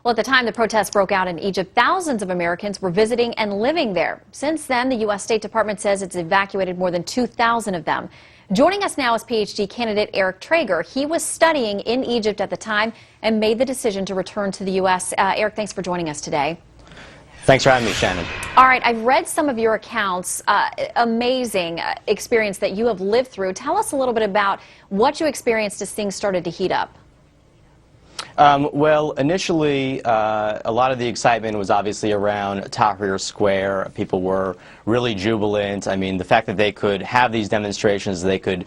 Well, at the time the protests broke out in Egypt, thousands of Americans were visiting and living there. Since then, the U.S. State Department says it's evacuated more than 2,000 of them. Joining us now is PhD candidate Eric Trager. He was studying in Egypt at the time and made the decision to return to the U.S. Eric, thanks for joining us today. Thanks for having me, Shannon. All right, I've read some of your accounts. Amazing experience that you have lived through. Tell us a little bit about what you experienced as things started to heat up. Well, initially, a lot of the excitement was obviously around Tahrir Square. People were really jubilant. I mean, the fact that they could have these demonstrations, they could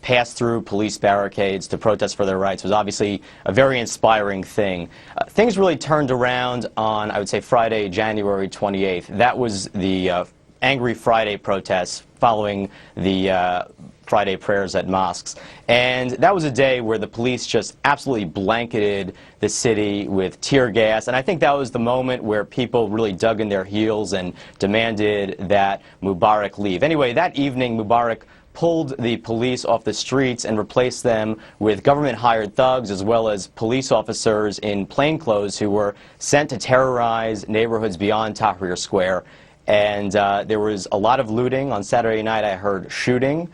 pass through police barricades to protest for their rights was obviously a very inspiring thing. Things really turned around on, I would say, Friday, January 28th. That was the Angry Friday protests following the Friday prayers at mosques. And that was a day where the police just absolutely blanketed the city with tear gas. And I think that was the moment where people really dug in their heels and demanded that Mubarak leave. Anyway, that evening, Mubarak pulled the police off the streets and replaced them with government-hired thugs as well as police officers in plainclothes who were sent to terrorize neighborhoods beyond Tahrir Square. And there was a lot of looting. On Saturday night, I heard shooting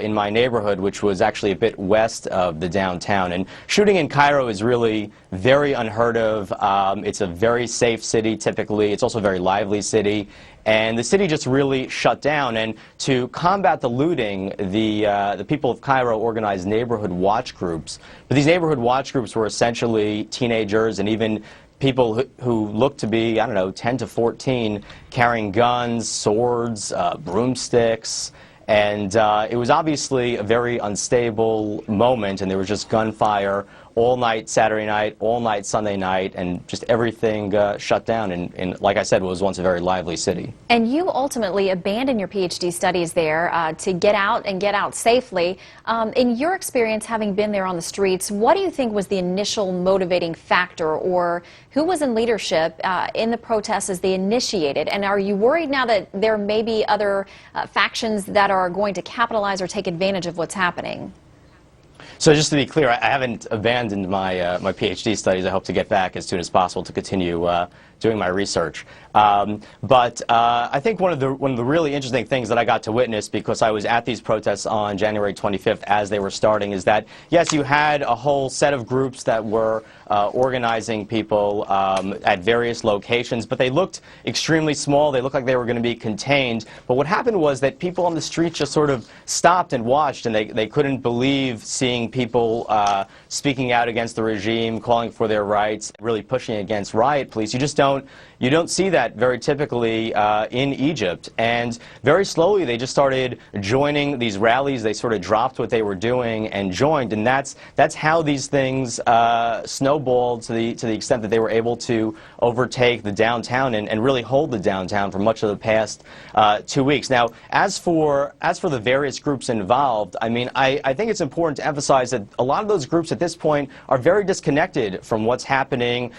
in my neighborhood, which was actually a bit west of the downtown. And shooting in Cairo is really very unheard of. It's a very safe city, typically. It's also a very lively city. And the city just really shut down. And to combat the looting, the people of Cairo organized neighborhood watch groups. But these neighborhood watch groups were essentially teenagers and even people who looked to be, I don't know, 10 to 14, carrying guns, swords, broomsticks. And it was obviously a very unstable moment, and there was just gunfire all night Saturday night, all night Sunday night, and just everything shut down in, like I said, what was once a very lively city. And you ultimately abandoned your PhD studies there to get out and get out safely. In your experience, having been there on the streets, what do you think was the initial motivating factor, or who was in leadership in the protests as they initiated? And are you worried now that there may be other factions that are going to capitalize or take advantage of what's happening? So just to be clear, I haven't abandoned my my PhD studies. I hope to get back as soon as possible to continue doing my research. But I think one of the really interesting things that I got to witness, because I was at these protests on January 25th as they were starting, is that yes, you had a whole set of groups that were organizing people at various locations, but they looked extremely small. They looked like they were going to be contained. But what happened was that people on the streets just sort of stopped and watched, and they couldn't believe seeing people speaking out against the regime, calling for their rights, really pushing against riot police. You don't see that very typically in Egypt. And very slowly they just started joining these rallies. They sort of dropped what they were doing and joined. And that's how these things snowballed to the extent that they were able to overtake the downtown and really hold the downtown for much of the past 2 weeks. Now, as for the various groups involved, I mean, I think it's important to emphasize that a lot of those groups at this point are very disconnected from what's happening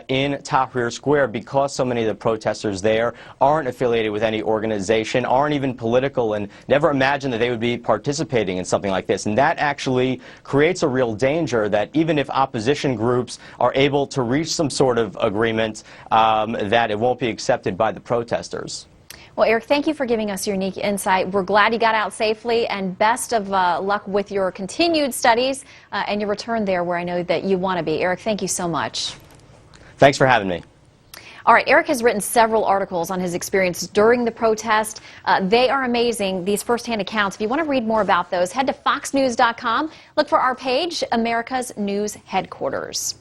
in Tahrir Square, because so many of the protesters there aren't affiliated with any organization, aren't even political, and never imagined that they would be participating in something like this. And that actually creates a real danger that even if opposition groups are able to reach some sort of agreement, that it won't be accepted by the protesters. Well, Eric, thank you for giving us your unique insight. We're glad you got out safely, and best of luck with your continued studies and your return there where I know that you want to be. Eric, thank you so much. Thanks for having me. All right, Eric has written several articles on his experience during the protest. They are amazing, these firsthand accounts. If you want to read more about those, head to foxnews.com. Look for our page, America's News Headquarters.